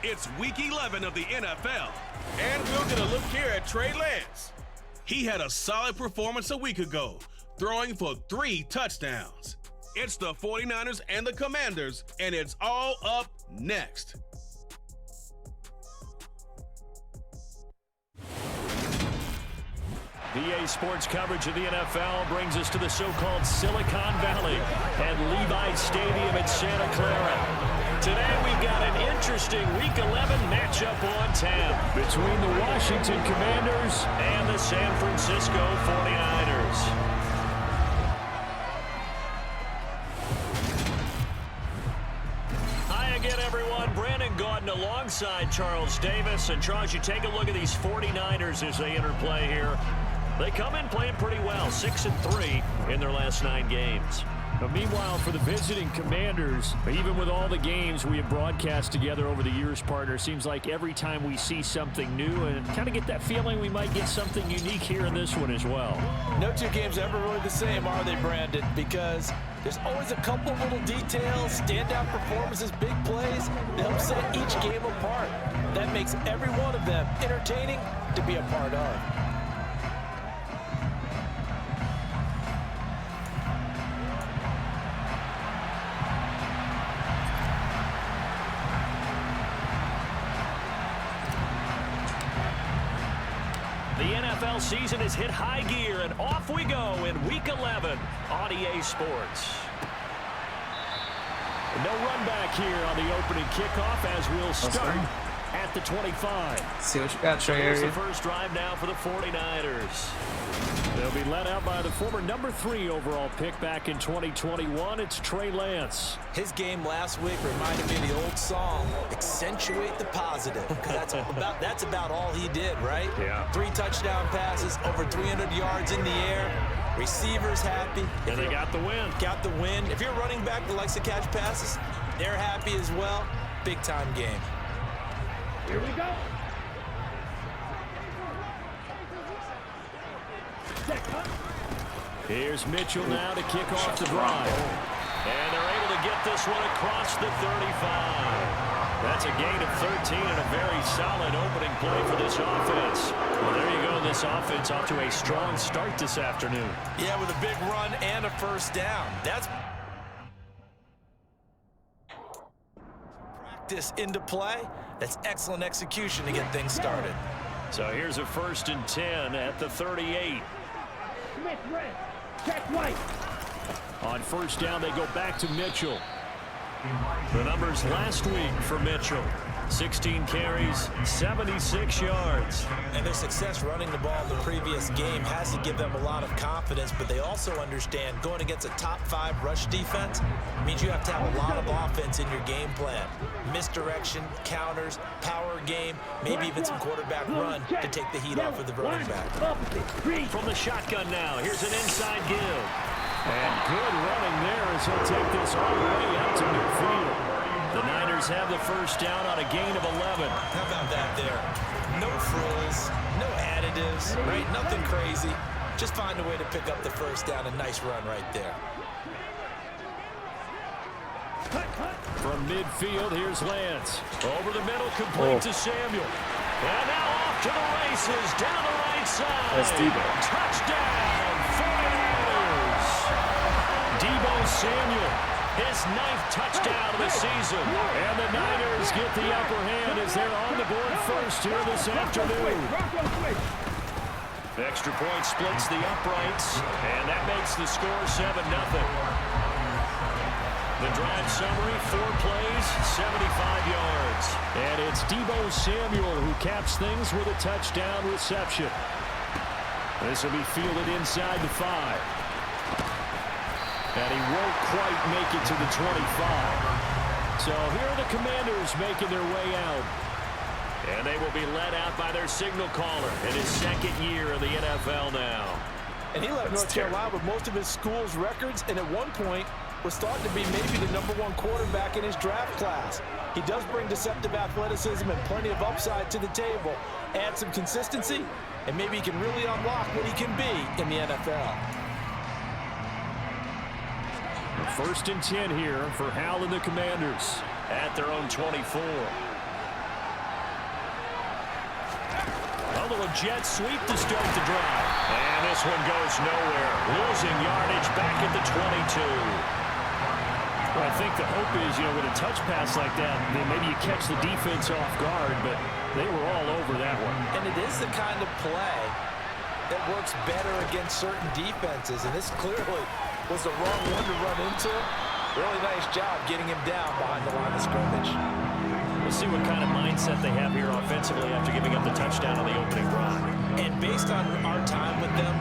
It's Week 11 of the NFL. And we'll get a look here at Trey Lance. He had a solid performance a week ago, throwing for 3 touchdowns. It's the 49ers and the Commanders, and it's all up next. VA Sports coverage of the NFL brings us to the so-called Silicon Valley and Levi Stadium in Santa Clara. Today we've got an interesting Week 11 matchup on tap between the Washington Commanders and the San Francisco 49ers. Hi again, everyone. Brandon Gaudin alongside Charles Davis. And Charles, you take a look at these 49ers as they enter play here. They come in playing pretty well, 6-3 in their last 9 games. But meanwhile, for the visiting Commanders, even with all the games we have broadcast together over the years, partner, seems like every time we see something new and kind of get that feeling we might get something unique here in this one as well. No 2 games are ever really the same, are they, Brandon? Because there's always a couple little details, standout performances, big plays that help set each game apart. That makes every one of them entertaining to be a part of. The NFL season has hit high gear, and off we go in Week 11 on EA Sports. No run back here on the opening kickoff as we'll start at the 25. See what you got, Trey. Here's the first drive now for the 49ers. They'll be led out by the former number 3 overall pick back in 2021. It's Trey Lance. His game last week reminded me of the old song, Accentuate the Positive, because that's about all he did, right? Yeah. 3 touchdown passes, over 300 yards in the air. Receivers happy. And they got the win. Got the win. If you're running back that likes to catch passes, they're happy as well. Big time game. Here we go. Here's Mitchell now to kick off the drive. And they're able to get this one across the 35. That's a gain of 13 and a very solid opening play for this offense. Well, there you go. This offense off to a strong start this afternoon. Yeah, with a big run and a first down. That's practice into play. That's excellent execution to get things started. So here's a 1st and 10 at the 38. Smith red. Check white. On first down, they go back to Mitchell. The numbers last week for Mitchell. 16 carries, 76 yards. And their success running the ball in the previous game has to give them a lot of confidence, but they also understand going against a top 5 rush defense means you have to have a lot of offense in your game plan. Misdirection, counters, power game, maybe even some quarterback run to take the heat off of the running back. From the shotgun now, here's an inside give. And good running there as he'll take this all the way out to midfield. The Niners have the first down on a gain of 11. How about that there? No frills, no additives, right? Nothing crazy. Just find a way to pick up the first down. A nice run right there. From midfield, here's Lance. Over the middle, complete to Samuel. And now off to the races, down the right side. That's Debo. Touchdown, 49ers. Debo Samuel, his 9th touchdown of the season. And the Niners get the upper hand as they're on the board first here this afternoon. Extra point splits the uprights, and that makes the score 7-0. The drive summary, 4 plays, 75 yards. And it's Debo Samuel who caps things with a touchdown reception. This will be fielded inside the 5. And he won't quite make it to the 25. So here are the Commanders making their way out. And they will be led out by their signal caller in his 2nd year in the NFL now. And he left North Carolina with most of his school's records, and at one point was thought to be maybe the #1 quarterback in his draft class. He does bring deceptive athleticism and plenty of upside to the table. Add some consistency, and maybe he can really unlock what he can be in the NFL. 1st and 10 here for Hal and the Commanders. At their own 24. jet sweep to start the drive. And this one goes nowhere. Losing yardage back at the 22. Well, I think the hope is, with a touch pass like that, then maybe you catch the defense off guard, but they were all over that one. And it is the kind of play that works better against certain defenses, and this clearly was the wrong one to run into. Really nice job getting him down behind the line of scrimmage. We'll see what kind of mindset they have here offensively after giving up the touchdown on the opening drive. And based on our time with them,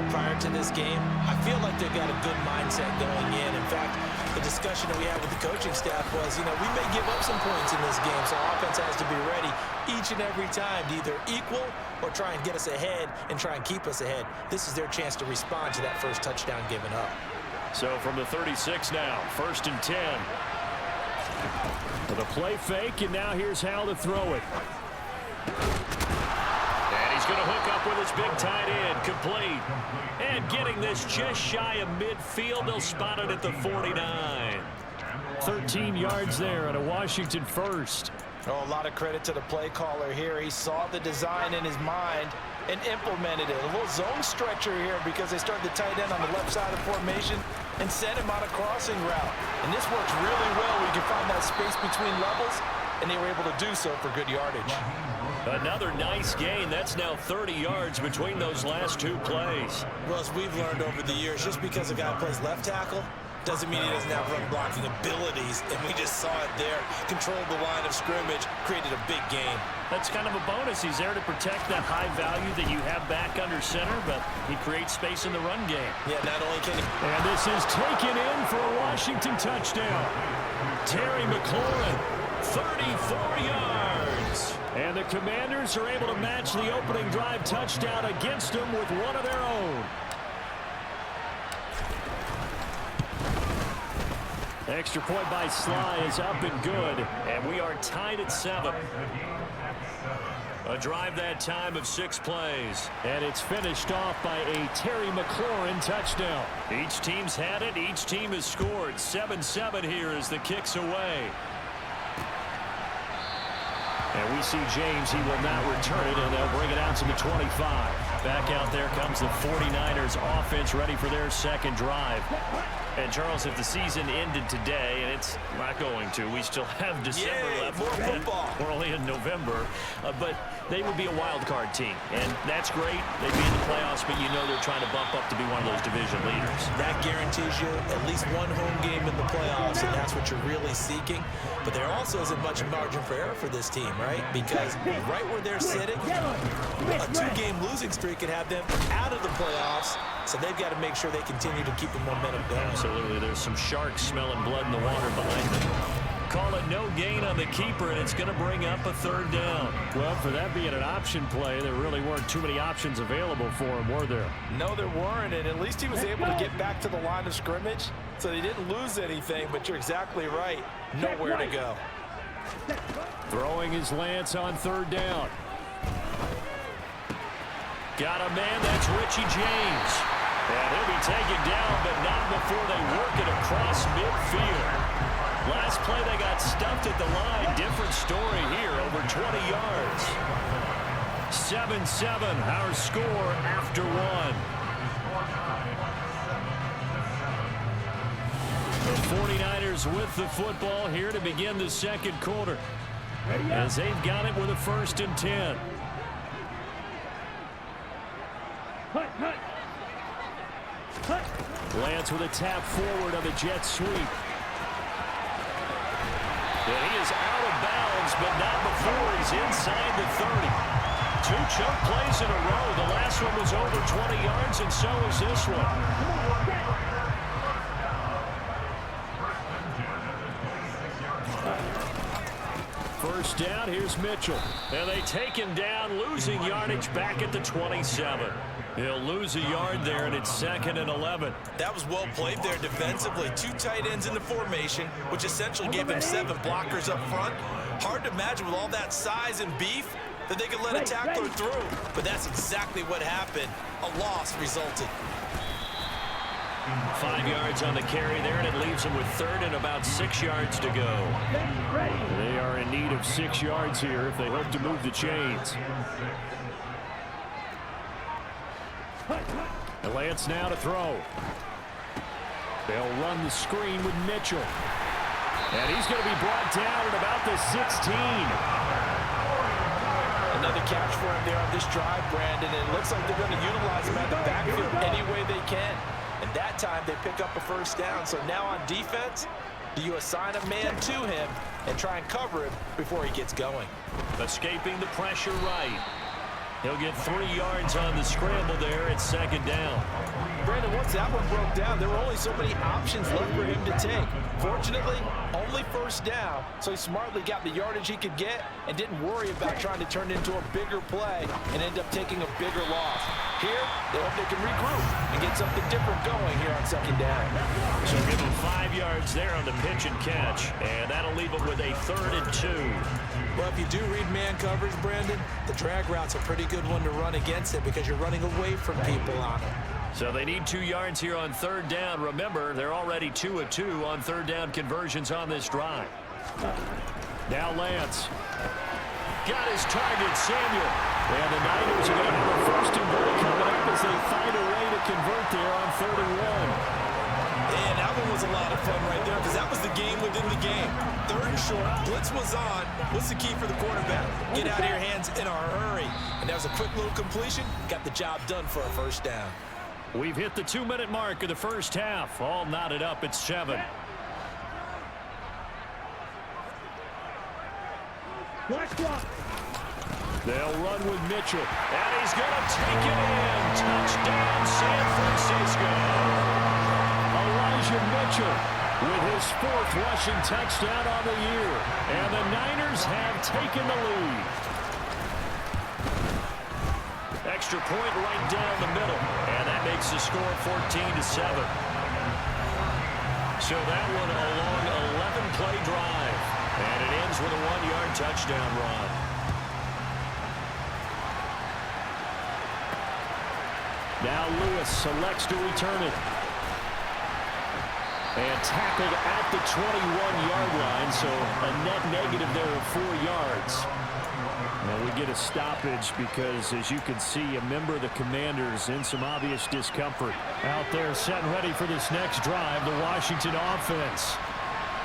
prior to this game, I feel like they've got a good mindset going in. In fact, the discussion that we had with the coaching staff was, we may give up some points in this game, so offense has to be ready each and every time to either equal or try and get us ahead and try and keep us ahead. This is their chance to respond to that first touchdown given up. So from the 36 now, 1st and 10. The play fake, and now here's how to throw it. And he's going to hook up with his big tight end, complete. And getting this just shy of midfield, they'll spot it at the 49. 13 yards there and a Washington first. Oh, a lot of credit to the play caller here. He saw the design in his mind and implemented it. A little zone stretcher here because they started the tight end on the left side of formation and sent him on a crossing route. And this works really well where you can find that space between levels, and they were able to do so for good yardage. Another nice gain. That's now 30 yards between those last two plays. Well, as we've learned over the years, just because a guy plays left tackle doesn't mean he doesn't have run blocking abilities, and we just saw it there. Controlled the line of scrimmage, created a big gain. That's kind of a bonus. He's there to protect that high value that you have back under center, but he creates space in the run game. Yeah, not only can he... And this is taken in for a Washington touchdown. Terry McLaurin, 34 yards. And the Commanders are able to match the opening drive touchdown against them with one of their own. Extra point by Sly is up and good. And we are tied at 7. A drive that time of 6 plays. And it's finished off by a Terry McLaurin touchdown. Each team's had it. Each team has scored. 7-7 here as the kick's away. And we see James. He will not return it, and they'll bring it out to the 25. Back out there comes the 49ers offense ready for their second drive. And, Charles, if the season ended today, and it's not going to, we still have December left. More football. We're only in November. But they would be a wild card team. And that's great. They'd be in the playoffs, but you know they're trying to bump up to be one of those division leaders. That guarantees you at least one home game in the playoffs, and that's what you're really seeking. But there also isn't much margin for error for this team, right? Because right where they're sitting, a 2-game losing streak could have them out of the playoffs. So they've got to make sure they continue to keep the momentum going. Absolutely. There's some sharks smelling blood in the water behind them. Call it no gain on the keeper, and it's going to bring up a 3rd down. Well, for that being an option play, there really weren't too many options available for him, were there? No, there weren't, and at least he was able to get back to the line of scrimmage, so they didn't lose anything, but you're exactly right. Nowhere to go. Throwing his Lance on 3rd down. Got a man, that's Richie James. And he'll be taken down, but not before they work it across midfield. Last play, they got stuffed at the line. Different story here, over 20 yards. 7-7, our score after 1. The 49ers with the football here to begin the second quarter. As they've got it with a 1st and 10. Lance with a tap forward on the jet sweep. And he is out of bounds, but not before he's inside the 30. 2 chunk plays in a row. The last one was over 20 yards, and so is this one. First down, here's Mitchell. And they take him down, losing yardage back at the 27. He'll lose a yard there, and it's 2nd and 11. That was well played there defensively. 2 tight ends in the formation, which essentially gave him 7 blockers up front. Hard to imagine with all that size and beef that they could let a tackler through. But that's exactly what happened. A loss resulted. 5 yards on the carry there, and it leaves them with 3rd and about 6 yards to go. They are in need of 6 yards here if they hope to move the chains. And Lance now to throw. They'll run the screen with Mitchell. And he's going to be brought down at about the 16. Another catch for him there on this drive, Brandon. And it looks like they're going to utilize him at the backfield any way they can. And that time they pick up a first down. So now on defense, do you assign a man to him and try and cover him before he gets going? Escaping the pressure right. He'll get 3 yards on the scramble there at second down. Brandon, once that one broke down, there were only so many options left for him to take. Fortunately, only first down, so he smartly got the yardage he could get and didn't worry about trying to turn it into a bigger play and end up taking a bigger loss. Here, they hope they can regroup and get something different going here on second down. So give him 5 yards there on the pitch and catch, and that'll leave him with a 3rd and 2. Well, if you do read man coverage, Brandon, the drag route's a pretty good one to run against it because you're running away from people on it. So they need 2 yards here on 3rd down. Remember, they're already 2 of 2 on 3rd down conversions on this drive. Now Lance. Got his target, Samuel. And the Niners are going to have a 1st and goal coming up as they find a way to convert there on 3rd and 1. And that one was a lot of fun right there because that was the game within the game. 3rd and short, blitz was on. What's the key for the quarterback? Get out of your hands in a hurry. And that was a quick little completion. Got the job done for a first down. We've hit the 2-minute mark of the first half. All knotted up at 7. They'll run with Mitchell. And he's going to take it in. Touchdown, San Francisco. Elijah Mitchell with his 4th rushing touchdown on the year. And the Niners have taken the lead. Extra point right down the middle. And that makes the score 14-7. So that one a long 11-play drive. And it ends with a 1-yard touchdown run. Now Lewis selects to return it. And tackled at the 21-yard line, so a net negative there of 4 yards. Well, we get a stoppage because, as you can see, a member of the Commanders in some obvious discomfort. Out there set and ready for this next drive, the Washington offense.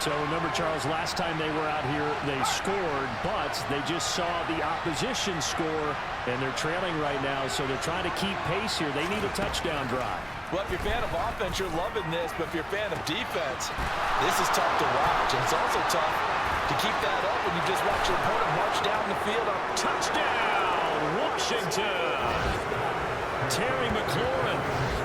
So remember, Charles, last time they were out here, they scored, but they just saw the opposition score, and they're trailing right now, so they're trying to keep pace here. They need a touchdown drive. Well, if you're a fan of offense, you're loving this, but if you're a fan of defense, this is tough to watch. And it's also tough to keep that up when you just watch your opponent march down the field on Touchdown, Washington. Terry McLaurin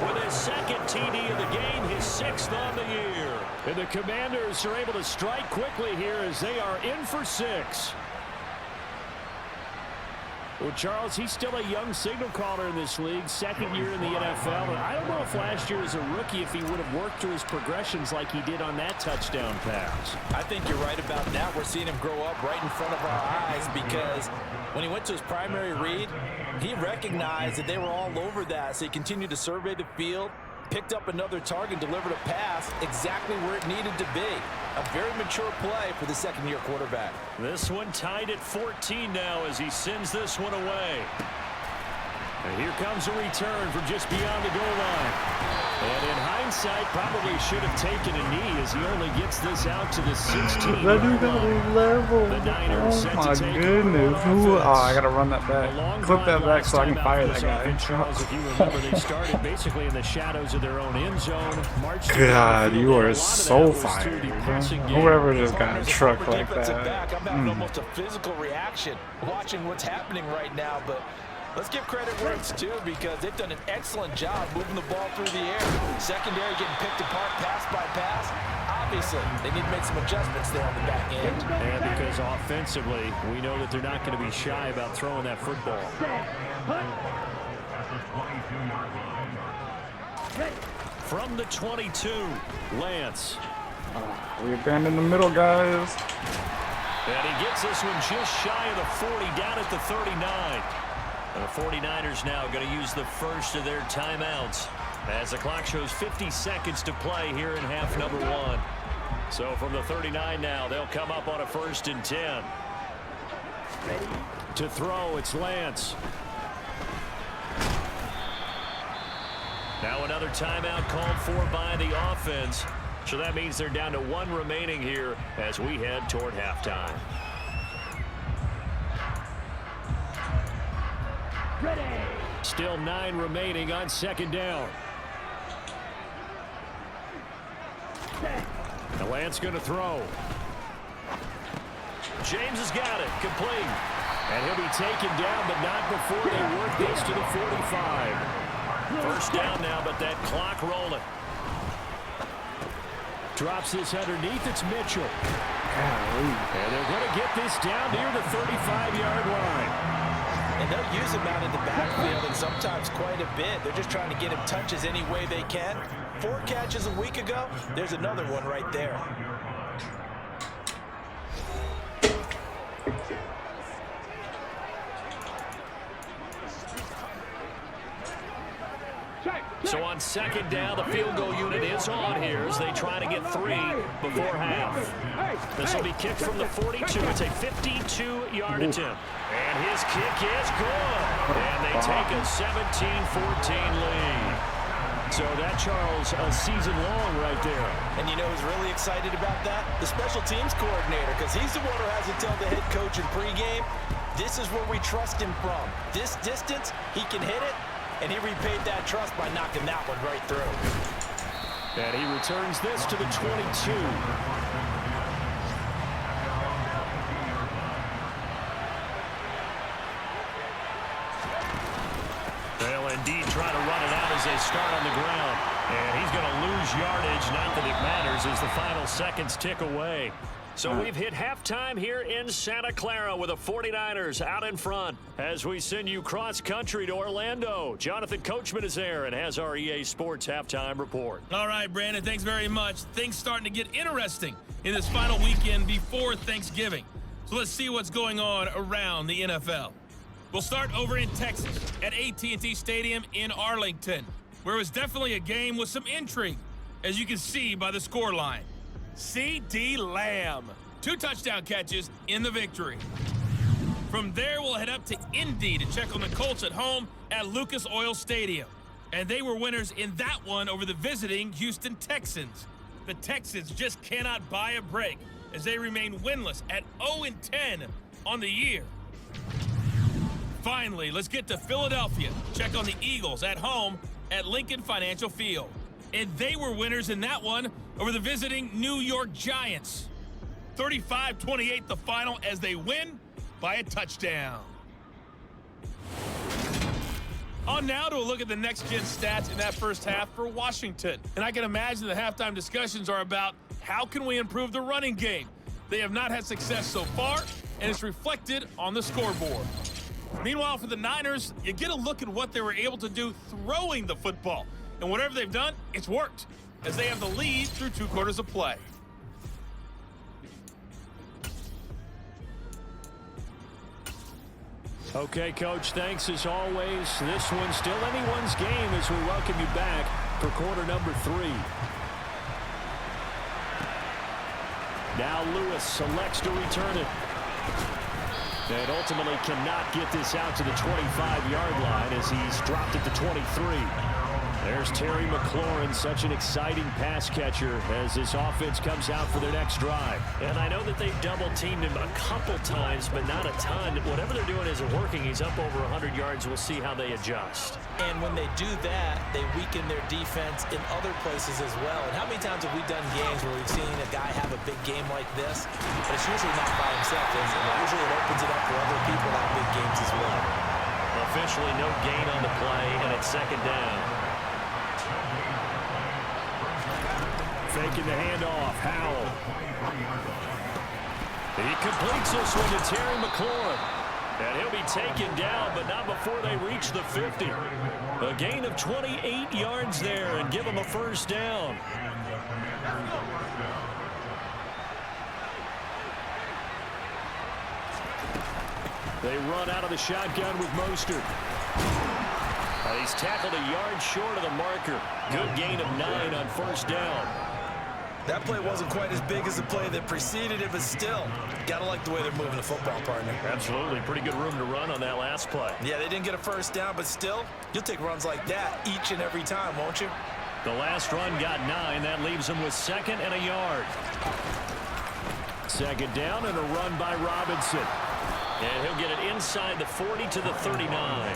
with his 2nd TD of the game, his 6th on the year. And the Commanders are able to strike quickly here as they are in for 6. Well, Charles, he's still a young signal caller in this league, 2nd year in the NFL. And I don't know if last year as a rookie if he would have worked through his progressions like he did on that touchdown pass. I think you're right about that. We're seeing him grow up right in front of our eyes because when he went to his primary read, he recognized that they were all over that. So he continued to survey the field, picked up another target, delivered a pass exactly where it needed to be. A very mature play for the 2nd-year quarterback. This one tied at 14 now as he sends this one away. And here comes a return from just beyond the goal line. And in hindsight, probably should have taken a knee as he only gets this out to the 16. That dude got a level. The Niners Oh my goodness. Ooh, oh, I gotta run that back. Clip that back so I can fire that guy. Charles, if you remember, they started basically in the shadows of their own end zone. God, you are so fired. Whoever just got a truck like that. I'm having almost a physical reaction watching what's happening right now, but let's give credit where it's due because they've done an excellent job moving the ball through the air. Secondary getting picked apart pass by pass. Obviously, they need to make some adjustments there on the back end. And because offensively, we know that they're not going to be shy about throwing that football. From the 22, Lance. We abandoned the middle, guys. And he gets this one just shy of the 40, down at the 39. And the 49ers now going to use the first of their timeouts as the clock shows 50 seconds to play here in half number 1. So from the 39 now, they'll come up on a 1st and 10. To throw, it's Lance. Now another timeout called for by the offense. So that means they're down to 1 remaining here as we head toward halftime. Ready. Still 9 remaining on 2nd down. The Lance going to throw. James has got it. Complete. And he'll be taken down, but not before they work this to the 45. First down now, but that clock rolling. Drops this underneath. It's Mitchell. And they're going to get this down near the 35-yard line. And they'll use him out in the backfield, and sometimes quite a bit. They're just trying to get him touches any way they can. 4 catches a week ago. There's another one right there. So on 2nd down, the field goal unit is on here as they try to get 3 before half. This will be kicked from the 42. It's a 52-yard attempt. And his kick is good. And they take a 17-14 lead. So that, Charles, a season long right there. And you know who's really excited about that? The special teams coordinator, because he's the one who has to tell the head coach in pregame, this is where we trust him from. This distance, he can hit it, and he repaid that trust by knocking that one right through. And he returns this to the 22. They'll indeed try to run it out as they start on the ground. And he's going to lose yardage. Not that it matters as the final seconds tick away. So we've hit halftime here in Santa Clara with the 49ers out in front as we send you cross-country to Orlando. Jonathan Coachman is there and has our EA Sports halftime report. All right, Brandon, thanks very much. Things starting to get interesting in this final weekend before Thanksgiving. So let's see what's going on around the NFL. We'll start over in Texas at AT&T Stadium in Arlington, where it was definitely a game with some intrigue, as you can see by the scoreline. C.D. Lamb, 2 touchdown catches in the victory. From there, we'll head up to Indy to check on the Colts at home at Lucas Oil Stadium. And they were winners in that one over the visiting Houston Texans. The Texans just cannot buy a break as they remain winless at 0-10 on the year. Finally, let's get to Philadelphia. Check on the Eagles at home at Lincoln Financial Field. And they were winners in that one over the visiting New York Giants. 35-28 the final as they win by a touchdown. On now to a look at the next-gen stats in that first half for Washington. And I can imagine the halftime discussions are about how can we improve the running game. They have not had success so far, and it's reflected on the scoreboard. Meanwhile, for the Niners, you get a look at what they were able to do throwing the football. And whatever they've done, it's worked, as they have the lead through 2 quarters of play. Okay, Coach, thanks as always. This one's still anyone's game as we welcome you back for quarter number 3. Now Lewis selects to return it. And ultimately cannot get this out to the 25-yard line as he's dropped at the 23. There's Terry McLaurin, such an exciting pass catcher as this offense comes out for their next drive. And I know that they've double-teamed him a couple times, but not a ton. Whatever they're doing isn't working. He's up over 100 yards. We'll see how they adjust. And when they do that, they weaken their defense in other places as well. And how many times have we done games where we've seen a guy have a big game like this, but it's usually not by himself, is it? Usually it opens it up for other people to have big games as well. Officially no gain on the play, and it's 2nd down. Faking the handoff, Howell. He completes this one to Terry McLaurin. And he'll be taken down, but not before they reach the 50. A gain of 28 yards there and give him a first down. They run out of the shotgun with Mostert. He's tackled a yard short of the marker. Good gain of 9 on first down. That play wasn't quite as big as the play that preceded it, but still, gotta like the way they're moving the football, partner. Absolutely. Pretty good room to run on that last play. Yeah, they didn't get a first down, but still, you'll take runs like that each and every time, won't you? The last run got 9. That leaves them with 2nd and a yard. 2nd down and a run by Robinson. And he'll get it inside the 40 to the 39.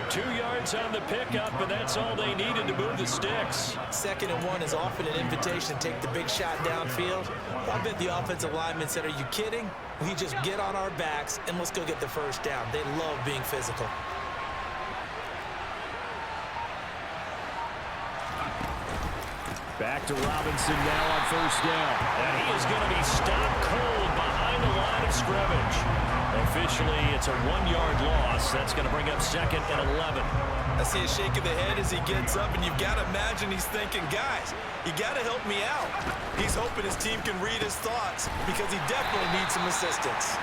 2 yards on the pickup, and that's all they needed to move the sticks. 2nd and 1 is often an invitation to take the big shot downfield. I bet the offensive linemen said, are you kidding? We just get on our backs and let's go get the first down. They love being physical. Back to Robinson now on 1st down. And he is going to be stopped cold behind the line of scrimmage. Officially, it's a 1-yard loss. That's going to bring up 2nd and 11. I see a shake of the head as he gets up, and you've got to imagine he's thinking, guys, you got to help me out. He's hoping his team can read his thoughts because he definitely needs some assistance.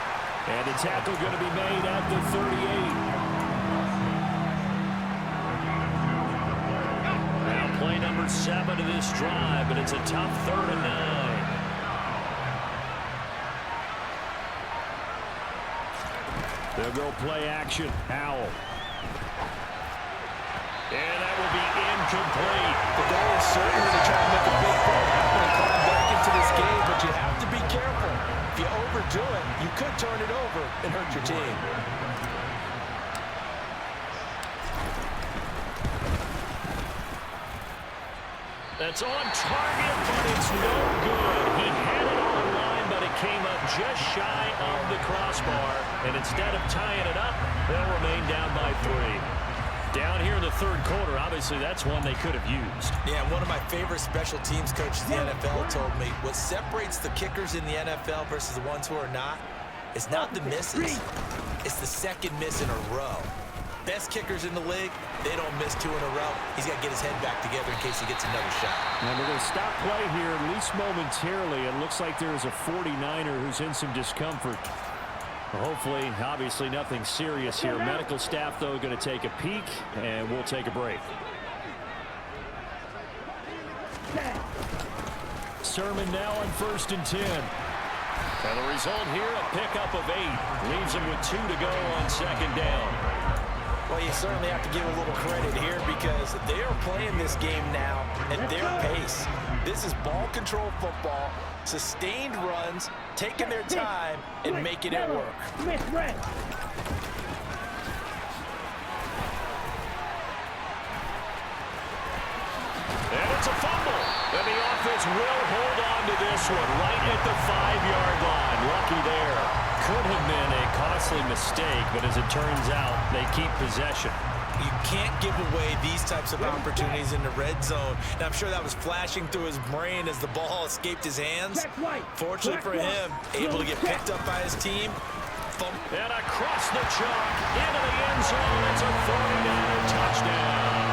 And the tackle going to be made at the 38. Play number 7 of this drive, but it's a tough 3rd and 9. They'll go play action. Howell. And that will be incomplete. The goal is certainly to try to make a big play happen and climb back into this game, but you have to be careful. If you overdo it, you could turn it over and hurt your team. That's on target, but it's no good. He had it on the line, but it came up just shy of the crossbar. And instead of tying it up, they'll remain down by 3. Down here in the 3rd quarter, obviously that's one they could have used. Yeah, one of my favorite special teams coaches in the NFL told me what separates the kickers in the NFL versus the ones who are not, it's not the misses. It's the 2nd miss in a row. Best kickers in the league, they don't miss 2 in a row. He's got to get his head back together in case he gets another shot. And we're going to stop play here, at least momentarily. It looks like there is a 49er who's in some discomfort. Hopefully, obviously, nothing serious here. Medical staff, though, going to take a peek, and we'll take a break. Sermon now on 1st and 10. And the result here, a pickup of 8. Leaves him with 2 to go on 2nd down. Well, you certainly have to give a little credit here because they are playing this game now at their pace. This is ball control football, sustained runs, taking their time, and making it work. Miss red. And it's a fumble. And the offense will hold on to this one right at the 5-yard line. Lucky there. Could have been a costly mistake, but as it turns out, they keep possession. You can't give away these types of opportunities in the red zone. Now, I'm sure that was flashing through his brain as the ball escaped his hands. Fortunately for him, able to get picked up by his team. And across the chalk, into the end zone. It's a 49er touchdown.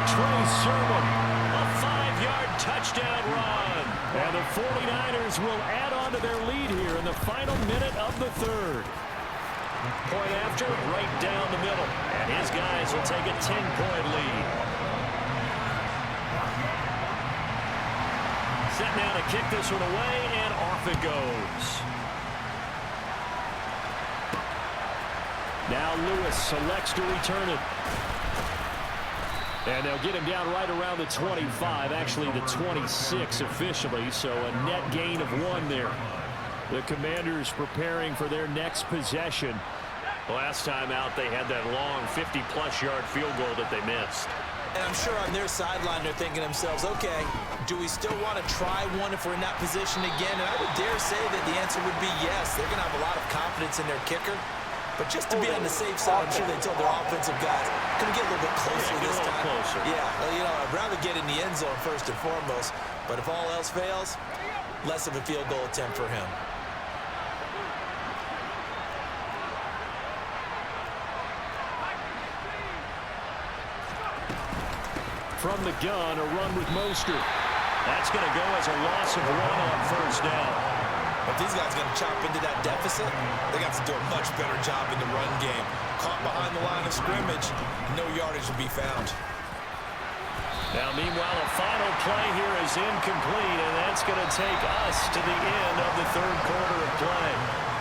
Trey Sermon. A 5-yard touchdown run. And the 49ers will add on to their lead here in the final minute of the 3rd. Point after, right down the middle. And his guys will take a 10-point lead. Set now to kick this one away, and off it goes. Now Lewis selects to return it. And they'll get him down right around the 25, actually the 26 officially, so a net gain of 1 there. The Commanders preparing for their next possession. Last time out, they had that long 50-plus yard field goal that they missed. And I'm sure on their sideline they're thinking to themselves, okay, do we still want to try one if we're in that position again? And I would dare say that the answer would be yes. They're going to have a lot of confidence in their kicker. But just to be on the safe side, I'm sure they told their offensive guys, can we get a little bit closer this time? Closer. Yeah, well, you know, I'd rather get in the end zone first and foremost. But if all else fails, less of a field goal attempt for him. From the gun, a run with Mostert. That's going to go as a loss of 1 on 1st down. If these guys are going to chop into that deficit, they got to do a much better job in the run game. Caught behind the line of scrimmage, no yardage will be found. Now, meanwhile, a final play here is incomplete, and that's going to take us to the end of the third quarter of play.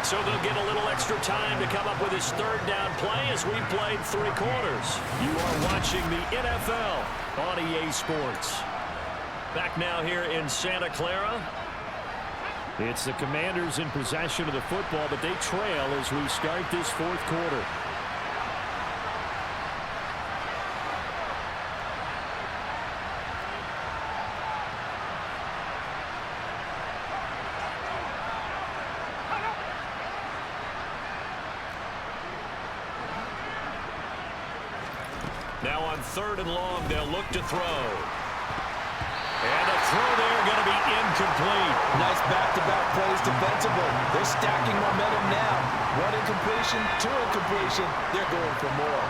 So they'll get a little extra time to come up with his third down play as we played 3 quarters. You are watching the NFL on EA Sports. Back now here in Santa Clara. It's the Commanders in possession of the football, but they trail as we start this fourth quarter. Now on 3rd and long, they'll look to throw. And a throw there going to be incomplete. Nice back-to-back plays defensively. They're stacking momentum now. 1 incompletion, 2 incompletion. They're going for more.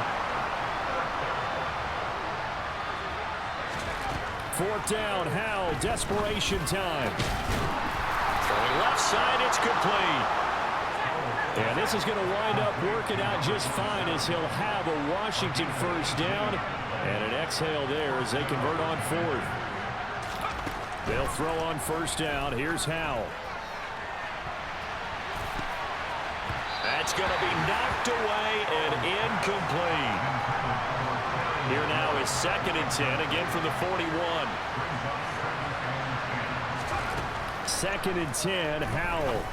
4th down, Howell, desperation time. Throwing left side, it's complete. And this is going to wind up working out just fine as he'll have a Washington first down. And an exhale there as they convert on 4th. They'll throw on 1st down. Here's Howell. That's going to be knocked away and incomplete. Here now is 2nd and 10, again from the 41. 2nd and 10, Howell.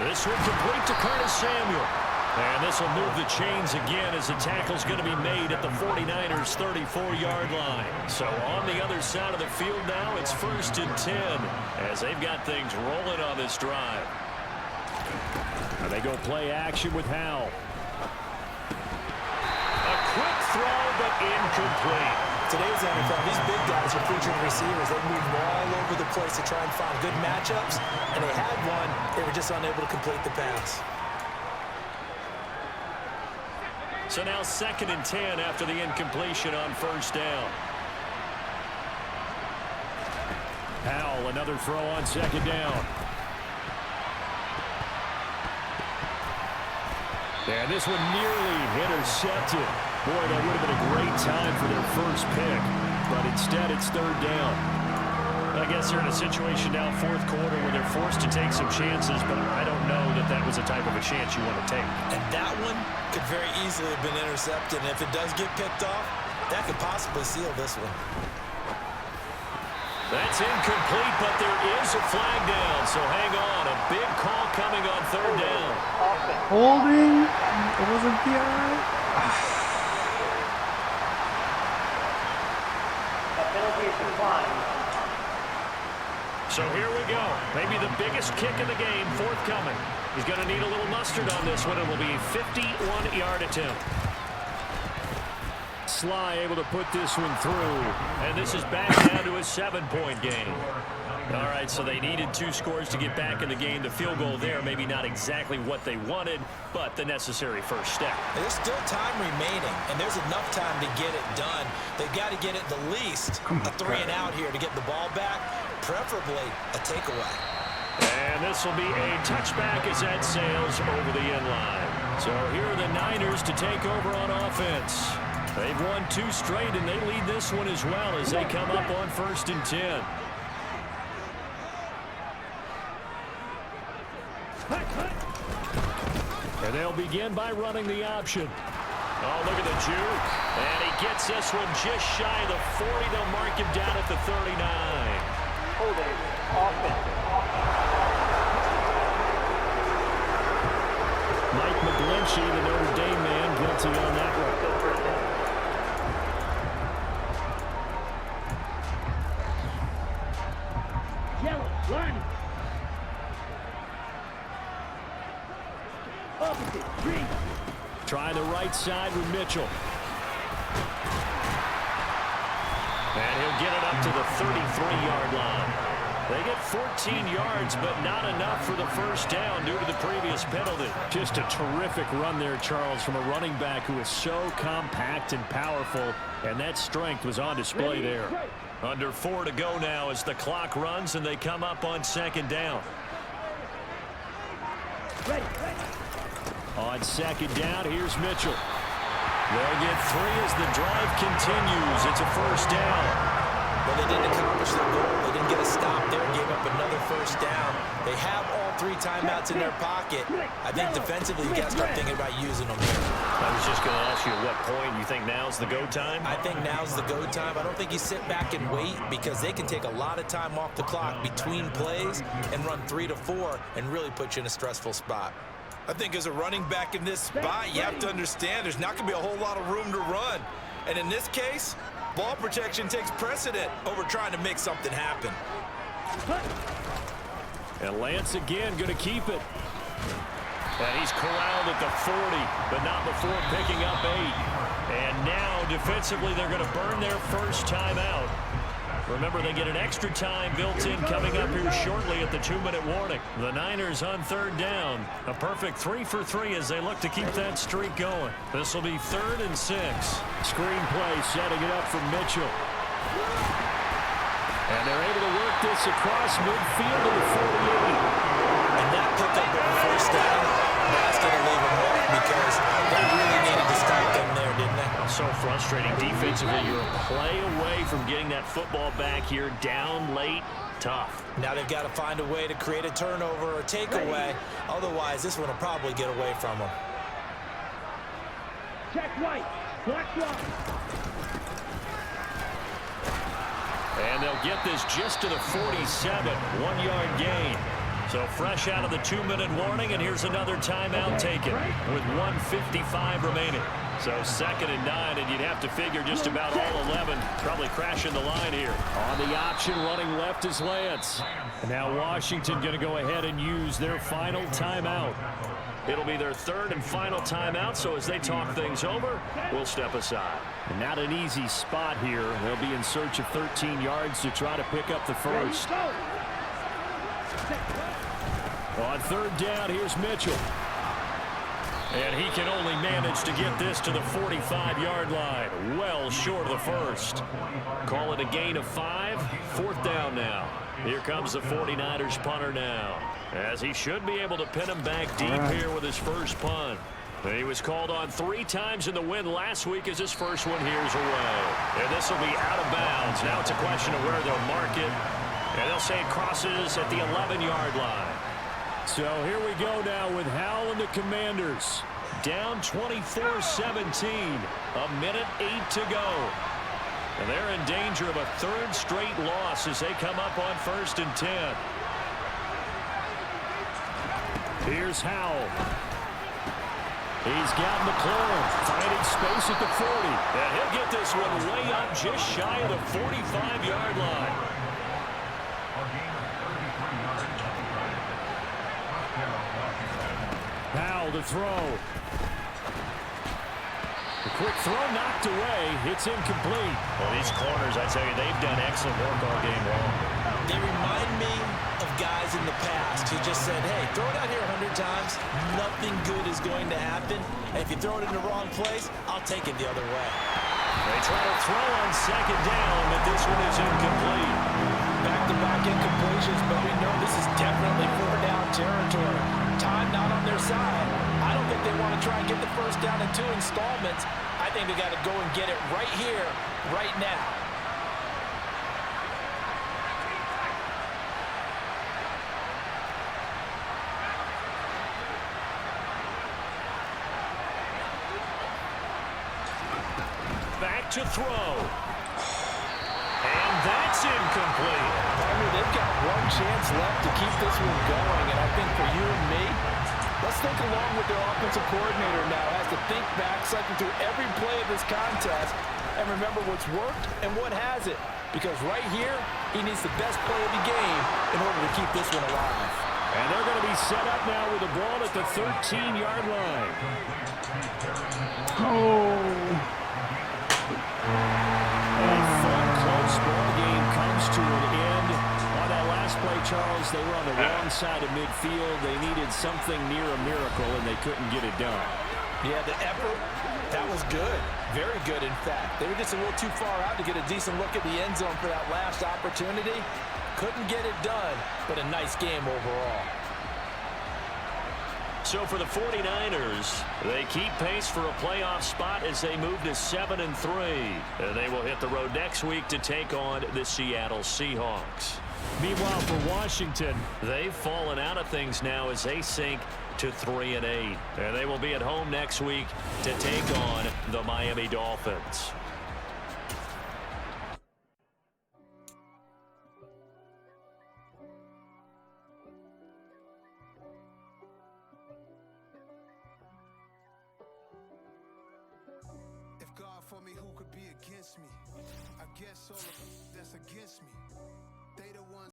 This one complete to Curtis Samuel. And this will move the chains again as the tackle's going to be made at the 49ers' 34-yard line. So on the other side of the field now, it's 1st and 10 as they've got things rolling on this drive. And they go play action with Howell. A quick throw, but incomplete. Today's NFL, these big guys are featured receivers. They move all over the place to try and find good matchups, and they had one. They were just unable to complete the pass. So now 2nd and 10 after the incompletion on 1st down. Howell, another throw on 2nd down. And this one nearly intercepted. Boy, that would have been a great time for their first pick. But instead, it's 3rd down. I guess they're in a situation now, 4th quarter, where they're forced to take some chances, but I don't know that that was the type of a chance you want to take. And that one could very easily have been intercepted, and if it does get picked off, that could possibly seal this one. That's incomplete, but there is a flag down, so hang on. A big call coming on 3rd down. Holding? It wasn't PI? So here we go. Maybe the biggest kick of the game forthcoming. He's going to need a little mustard on this one. It will be a 51-yard attempt. Sly able to put this one through. And this is back down to a 7-point game. All right, so they needed 2 scores to get back in the game. The field goal there, maybe not exactly what they wanted, but the necessary first step. There's still time remaining, and there's enough time to get it done. They've got to get it the least a 3 and out here to get the ball back, preferably a takeaway. And this will be a touchback as that sails over the end line. So here are the Niners to take over on offense. They've won 2 straight, and they lead this one as well as they come up on 1st and 10. And they'll begin by running the option. Oh, look at the juke. And he gets this one just shy of the 40. They'll mark him down at the 39. Holding offense. Mike McGlinchey, the Notre Dame man, guilty on that one. Yellow, line. Opposite, green. Try the right side with Mitchell. And he'll get it up to the 33-yard line. They get 14 yards, but not enough for the first down due to the previous penalty. Just a terrific run there, Charles, from a running back who is so compact and powerful, and that strength was on display there. Under 4 to go now as the clock runs and they come up on 2nd down. Ready, ready. On 2nd down, here's Mitchell. They'll get 3 as the drive continues. It's a first down. Well, they didn't accomplish their goal. They didn't get a stop there, gave up another first down. They have all 3 timeouts in their pocket. I think defensively, you got to start thinking about using them here. I was just going to ask you at what point you think now's the go time? I think now's the go time. I don't think you sit back and wait because they can take a lot of time off the clock between plays and run 3 to 4 and really put you in a stressful spot. I think as a running back in this spot, you have to understand there's not going to be a whole lot of room to run. And in this case, ball protection takes precedent over trying to make something happen. And Lance again going to keep it. And he's corralled at the 40, but not before picking up 8. And now defensively they're going to burn their first timeout. Remember, they get an extra time built in coming up here shortly at the 2-minute warning. The Niners on 3rd down. A perfect 3 for 3 as they look to keep that streak going. This will be 3rd and 6. Screen play setting it up for Mitchell. And they're able to work this across midfield to the 48. And that pickup of the first down, that's going to leave them off because they really needed to stop them there, didn't they? So frustrating defensively. You're a play away from getting that football back here down late. Tough. Now they've got to find a way to create a turnover or takeaway. Otherwise, this one will probably get away from them. Check right. Black one. And they'll get this just to the 47. 1-yard gain. So fresh out of the 2-minute warning, and here's another timeout taken with 1:55 remaining. So 2nd and 9, and you'd have to figure just about all 11 probably crashing the line here. On the option, running left is Lance. And now Washington going to go ahead and use their final timeout. It'll be their 3rd and final timeout, so as they talk things over, we'll step aside. And not an easy spot here. They'll be in search of 13 yards to try to pick up the first. On 3rd down, here's Mitchell. And he can only manage to get this to the 45-yard line. Well short of the first. Call it a gain of 5. 4th down now. Here comes the 49ers punter now, as he should be able to pin him back deep here with his first punt. He was called on 3 times in the win last week as his first one here's away. And this will be out of bounds. Now it's a question of where they'll mark it. And they'll say it crosses at the 11-yard line. So here we go now with Howell and the Commanders. Down 24-17. A minute 8 to go. And they're in danger of a 3rd straight loss as they come up on 1st and 10. Here's Howell. He's got McLaurin finding space at the 40. And he'll get this one way up just shy of the 45-yard line. Howell to throw. The quick throw knocked away. It's incomplete. Well, these corners, I tell you, they've done excellent work all game long. They remind me of guys in the past who just said, hey, throw it out here 100 times. Nothing good is going to happen. And if you throw it in the wrong place, I'll take it the other way. They try to throw on 2nd down, but this one is incomplete. Back-to-back incompletions, but we know this is definitely 4-down territory. Time not on their side. I don't think they want to try and get the first down in 2 installments. I think they got to go and get it right here, right now. Back to throw. And that's incomplete. I mean, they've got one chance left to keep this one going, and I think for you and me, let's think along with their offensive coordinator now. Has to think back, cycle through every play of this contest, and remember what's worked and what hasn't. Because right here, he needs the best play of the game in order to keep this one alive. And they're going to be set up now with the ball at the 13-yard line. A fun, close ball game comes to an end. On that last play, Charles, they were on the wrong side of midfield. They needed something near a miracle, and they couldn't get it done. Yeah, the effort, that was good. Very good, in fact. They were just a little too far out to get a decent look at the end zone for that last opportunity. Couldn't get it done, but a nice game overall. So for the 49ers, they keep pace for a playoff spot as they move to 7-3. They will hit the road next week to take on the Seattle Seahawks. Meanwhile, for Washington, they've fallen out of things now as they sink to 3-8. And they will be at home next week to take on the Miami Dolphins. If God for me, who could be against me? I guess all of that's against me. They the ones